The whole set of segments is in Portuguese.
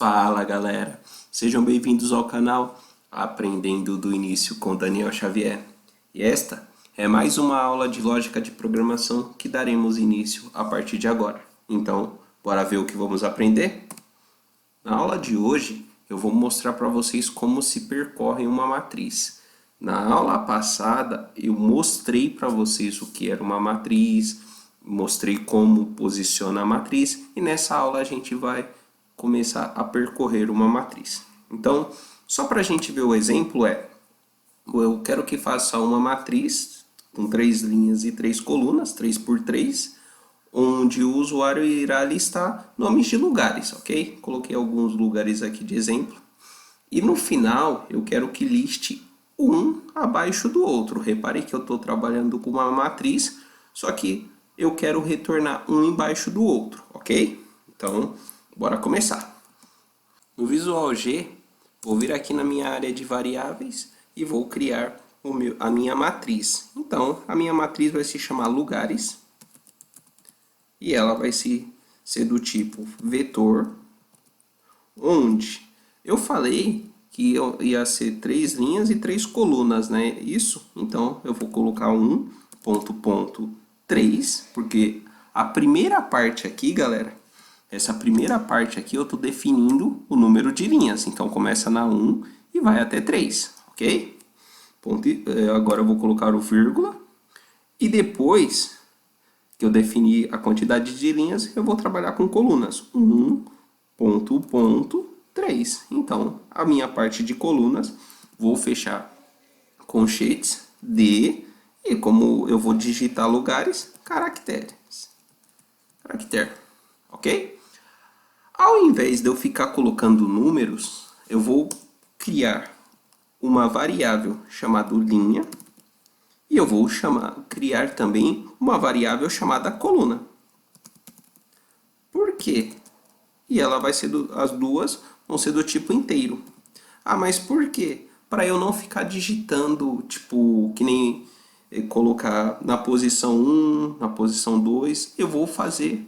Fala galera, sejam bem-vindos ao canal Aprendendo do Início com Daniel Xavier. E esta é mais uma aula de lógica de programação que daremos início a partir de agora. Então, bora ver o que vamos aprender? Na aula de hoje, eu vou mostrar para vocês como se percorre uma matriz. Na aula passada, eu mostrei para vocês o que era uma matriz, mostrei como posiciona a matriz, e nessa aula a gente vai começar a percorrer uma matriz. Então, só para a gente ver o exemplo eu quero que faça uma matriz com 3 linhas e 3 colunas, 3 por 3, onde o usuário irá listar nomes de lugares, ok? Coloquei alguns lugares aqui de exemplo. E no final, eu quero que liste um abaixo do outro. Repare que eu estou trabalhando com uma matriz, só que eu quero retornar um embaixo do outro, ok? Então, bora começar. No Visual G, vou vir aqui na minha área de variáveis e vou criar a minha matriz. Então, a minha matriz vai se chamar lugares e ela vai ser do tipo vetor, onde eu falei que ia ser 3 linhas e 3 colunas, né? Isso, então eu vou colocar 1.3, porque a primeira parte aqui, galera, essa primeira parte aqui eu estou definindo o número de linhas. Então começa na 1 e vai até 3, ok? Agora eu vou colocar o vírgula. E depois que eu definir a quantidade de linhas, eu vou trabalhar com colunas. 1.3. Então, a minha parte de colunas, vou fechar colchetes de, e como eu vou digitar lugares, caracteres. Caractere, ok? Ao invés de eu ficar colocando números, eu vou criar uma variável chamada linha, e eu vou criar também uma variável chamada coluna. Por quê? E ela vai ser as duas vão ser do tipo inteiro. Ah, mas por quê? Para eu não ficar digitando, tipo, que nem colocar na posição 1, na posição 2, eu vou fazer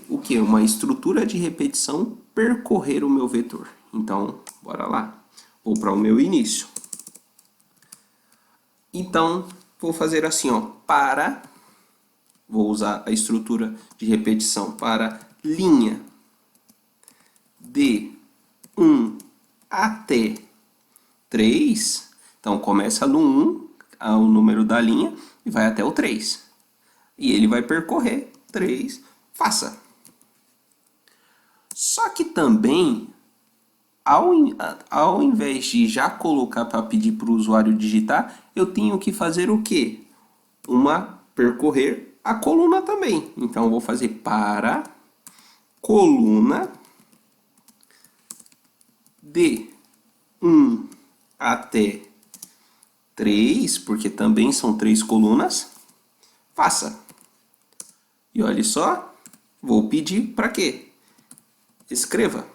o que? Uma estrutura de repetição percorrer o meu vetor. Então, bora lá. Vou para o meu início. Então, vou fazer assim, ó, vou usar a estrutura de repetição para linha de 1 até 3. Então, começa no 1, o número da linha, e vai até o 3. E ele vai percorrer 3, faça. Só que também, ao invés de já colocar para pedir para o usuário digitar, eu tenho que fazer o quê? Percorrer a coluna também. Então, eu vou fazer para coluna de 1 até 3, porque também são 3 colunas, faça. E olha só, vou pedir para quê? Escreva.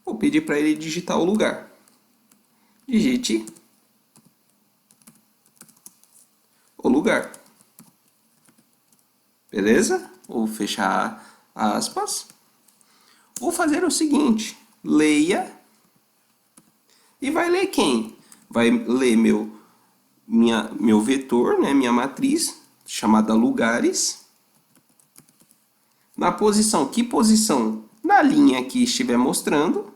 Vou pedir para ele digitar o lugar. Digite o lugar. Beleza? Vou fechar aspas. Vou fazer o seguinte, leia, e vai ler quem? Vai ler meu vetor, né, minha matriz, chamada lugares. Na posição, que posição? Na linha que estiver mostrando,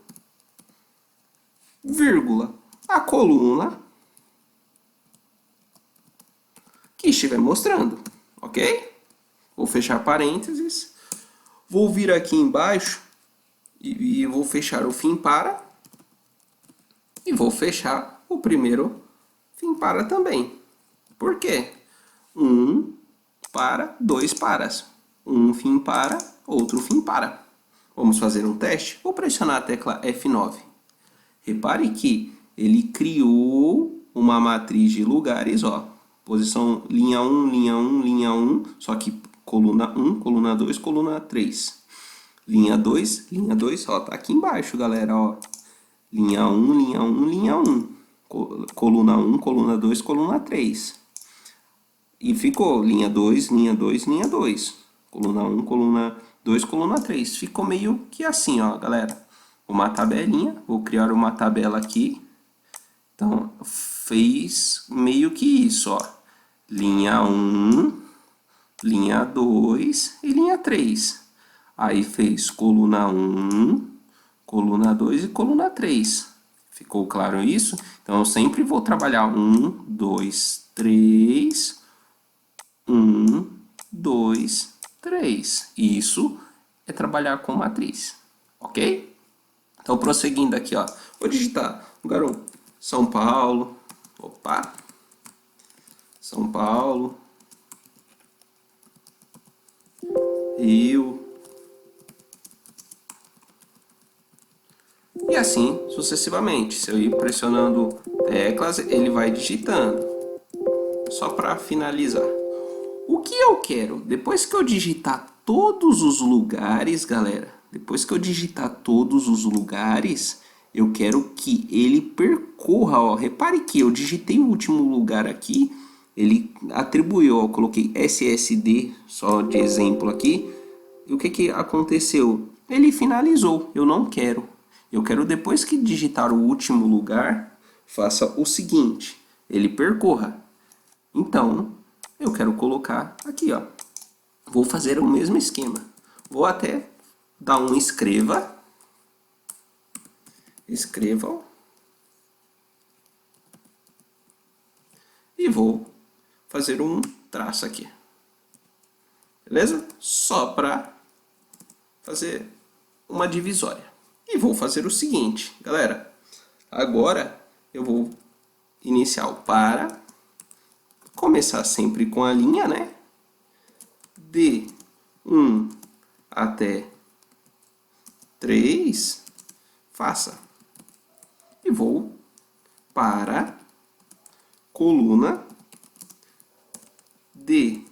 vírgula, a coluna que estiver mostrando, ok? Vou fechar parênteses, vou vir aqui embaixo e vou fechar o fim para, e vou fechar o primeiro fim para também. Por quê? 1 para, 2 paras. Um fim para, outro fim para. Vamos fazer um teste? Vou pressionar a tecla F9. Repare que ele criou uma matriz de lugares, ó. Posição linha 1, linha 1, linha 1, só que coluna 1, coluna 2, coluna 3. Linha 2, ó, tá aqui embaixo, galera, ó. Linha 1, linha 1, linha 1. Coluna 1, coluna 2, coluna 3. E ficou linha 2, linha 2, linha 2. Coluna 1, coluna 2, coluna 3. Ficou meio que assim, ó, galera. Uma tabelinha. Vou criar uma tabela aqui. Então, fez meio que isso, ó. Linha 1, linha 2 e linha 3. Aí fez coluna 1, coluna 2 e coluna 3. Ficou claro isso? Então, eu sempre vou trabalhar 1, 2, 3... 1, 2, 3. Isso é trabalhar com matriz, ok? Então, prosseguindo aqui, ó. Vou digitar lugar 1, São Paulo. Opa! São Paulo. Rio. E assim sucessivamente. Se eu ir pressionando teclas, ele vai digitando. Só para finalizar. O que eu quero? Depois que eu digitar todos os lugares, galera, depois que eu digitar todos os lugares, eu quero que ele percorra, ó. Repare que eu digitei o último lugar aqui, ele atribuiu, ó, eu coloquei SSD, só de exemplo aqui. E o que que aconteceu? Ele finalizou, eu não quero. Eu quero depois que digitar o último lugar, faça o seguinte, ele percorra. Então, eu quero colocar aqui, ó. Vou fazer o mesmo esquema. Vou até dar um escreva. Escreva. E vou fazer um traço aqui. Beleza? Só para fazer uma divisória. E vou fazer o seguinte, galera. Agora eu vou iniciar o para. Começar sempre com a linha, né? De 1 até 3, faça. E vou para coluna de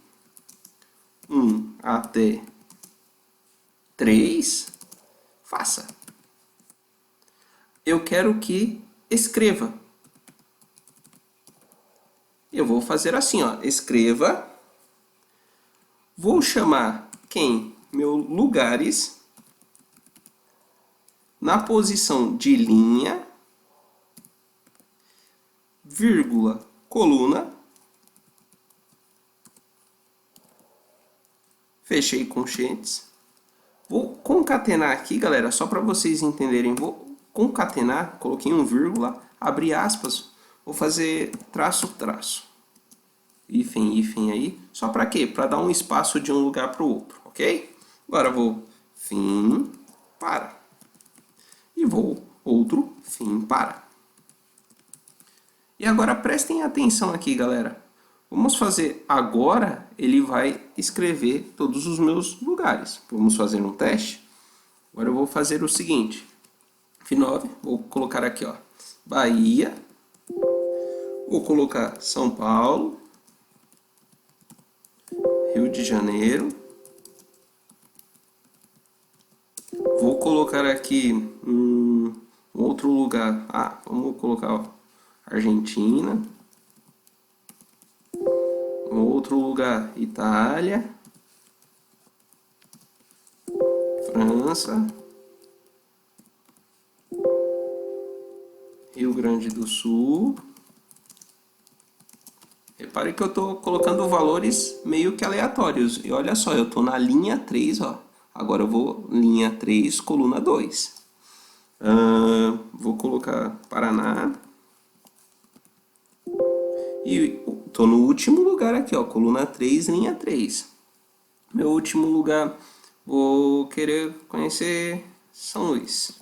1 até 3, faça. Eu quero que escreva. Eu vou fazer assim, ó, escreva. Vou chamar quem? Meu lugares. Na posição de linha, vírgula, coluna. Fechei conchetes. Vou concatenar aqui, galera, só para vocês entenderem. Vou concatenar, coloquei um vírgula, abri aspas. Vou fazer traço, traço. Hífen, hífen aí. Só para quê? Para dar um espaço de um lugar para o outro, ok? Agora vou fim, para. E vou outro, fim, para. E agora prestem atenção aqui, galera. Vamos fazer agora, ele vai escrever todos os meus lugares. Vamos fazer um teste. Agora eu vou fazer o seguinte. F9, vou colocar aqui, ó, Bahia. Vou colocar São Paulo. Rio de Janeiro. Vou colocar aqui outro lugar. Ah, vamos colocar, ó, Argentina. Outro lugar, Itália. França. Rio Grande do Sul. Repare que eu estou colocando valores meio que aleatórios. E olha só, eu estou na linha 3, ó. Agora eu vou linha 3, coluna 2. Vou colocar Paraná. E estou no último lugar aqui, ó, coluna 3, linha 3. Meu último lugar, vou querer conhecer São Luís.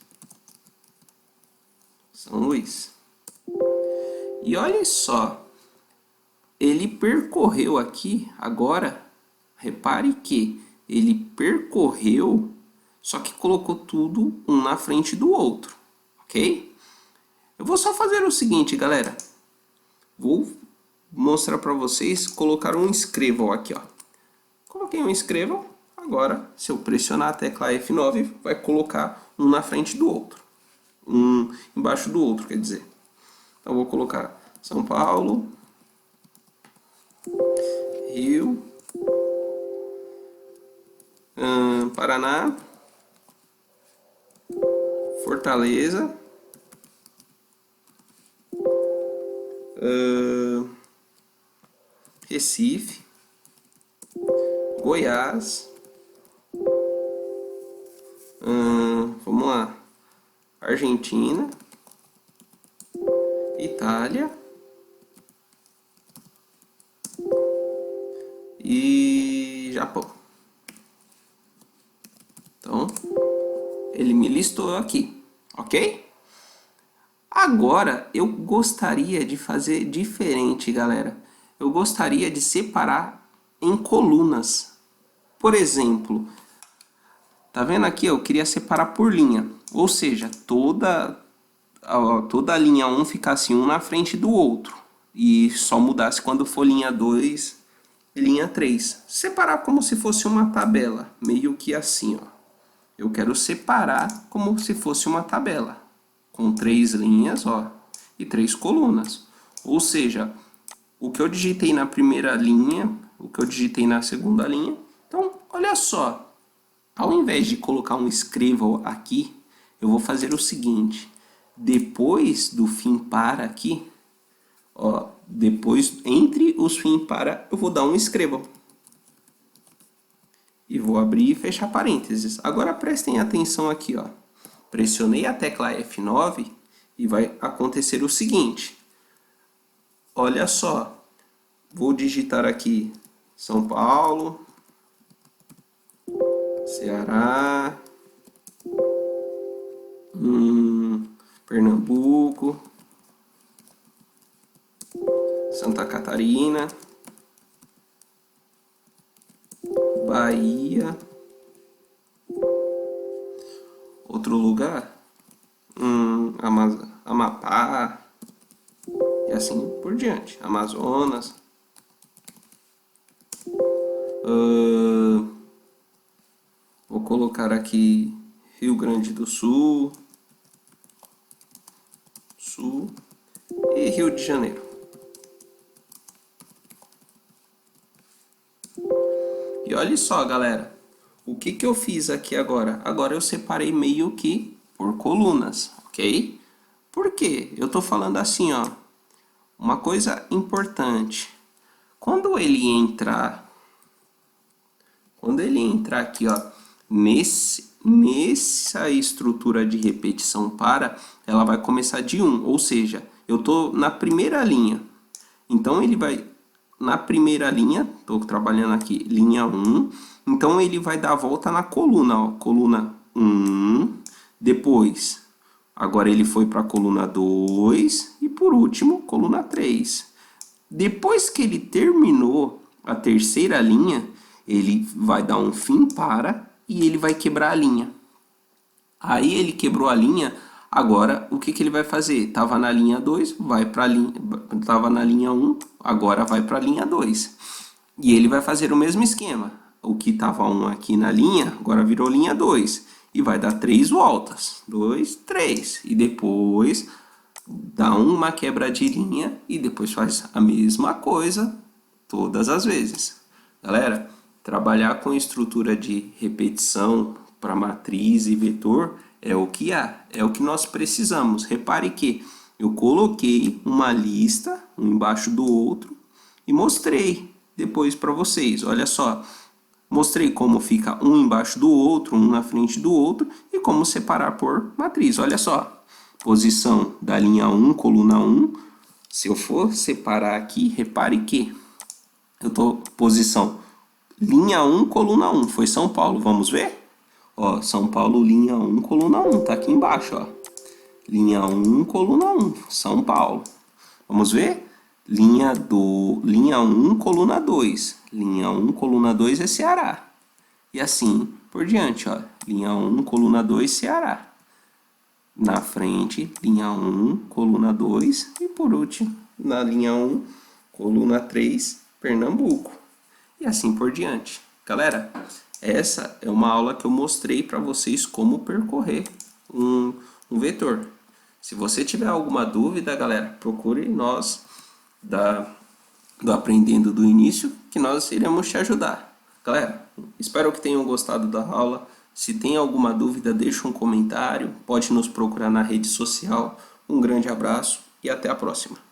São Luís. E olha só. Ele percorreu aqui, agora, repare que ele percorreu, só que colocou tudo um na frente do outro, ok? Eu vou só fazer o seguinte, galera. Vou mostrar para vocês, colocar um escrevam aqui, ó. Coloquei um escrevam, agora, se eu pressionar a tecla F9, vai colocar um na frente do outro. Um embaixo do outro, quer dizer. Então, vou colocar São Paulo, Rio, Paraná, Fortaleza, Recife, Goiás, vamos lá, Argentina, Itália e Japão. Então, ele me listou aqui, ok? Agora, eu gostaria de fazer diferente, galera. Eu gostaria de separar em colunas. Por exemplo, tá vendo aqui? Eu queria separar por linha. Ou seja, toda a linha 1 ficasse um na frente do outro. E só mudasse quando for linha 2 e linha 3. Separar como se fosse uma tabela. Meio que assim, ó. Eu quero separar como se fosse uma tabela. Com 3 linhas, ó. E 3 colunas. Ou seja, o que eu digitei na primeira linha, o que eu digitei na segunda linha. Então, olha só. Ao invés de colocar um escreva aqui, eu vou fazer o seguinte. Depois do fim para aqui, ó, depois entre os fim para, eu vou dar um escreva. E vou abrir e fechar parênteses. Agora prestem atenção aqui, ó. Pressionei a tecla F9 e vai acontecer o seguinte. Olha só. Vou digitar aqui São Paulo, Ceará, Pernambuco, Santa Catarina, Bahia, outro lugar, Amapá, e assim por diante, Amazonas, vou colocar aqui Rio Grande do Sul, e Rio de Janeiro. E olha só, galera, o que eu fiz aqui agora? Agora eu separei meio que por colunas, ok? Por quê? Eu tô falando assim, ó, uma coisa importante. Quando ele entrar aqui, ó, nessa estrutura de repetição para, ela vai começar de 1, ou seja, eu tô na primeira linha. Então ele vai na primeira linha, estou trabalhando aqui, linha 1, então ele vai dar a volta na coluna, ó, coluna 1, depois, agora ele foi para a coluna 2 e por último, coluna 3. Depois que ele terminou a terceira linha, ele vai dar um fim para e ele vai quebrar a linha. Aí ele quebrou a linha. Agora, o que ele vai fazer? Tava na linha 2, vai para a linha... Tava na linha 1, agora vai para a linha 2. E ele vai fazer o mesmo esquema. O que tava 1 aqui na linha, agora virou linha 2. E vai dar 3 voltas. 2, 3. E depois dá uma quebra de linha e depois faz a mesma coisa todas as vezes. Galera, trabalhar com estrutura de repetição para matriz e vetor é o que há, é o que nós precisamos. Repare que eu coloquei uma lista, um embaixo do outro, e mostrei depois para vocês. Olha só, mostrei como fica um embaixo do outro, um na frente do outro, e como separar por matriz. Olha só, posição da linha 1, coluna 1. Se eu for separar aqui, repare que eu estou posição linha 1, coluna 1. Foi São Paulo, vamos ver? Ó, São Paulo, linha 1, coluna 1. Tá aqui embaixo, ó. Linha 1, coluna 1. São Paulo. Vamos ver? Linha 1, coluna 2. Linha 1, coluna 2 é Ceará. E assim por diante, ó. Linha 1, coluna 2, Ceará. Na frente, linha 1, coluna 2. E por último, na linha 1, coluna 3, Pernambuco. E assim por diante. Galera, essa é uma aula que eu mostrei para vocês como percorrer um vetor. Se você tiver alguma dúvida, galera, procure nós da do Aprendendo do Início, que nós iremos te ajudar. Galera, espero que tenham gostado da aula. Se tem alguma dúvida, deixa um comentário, pode nos procurar na rede social. Um grande abraço e até a próxima.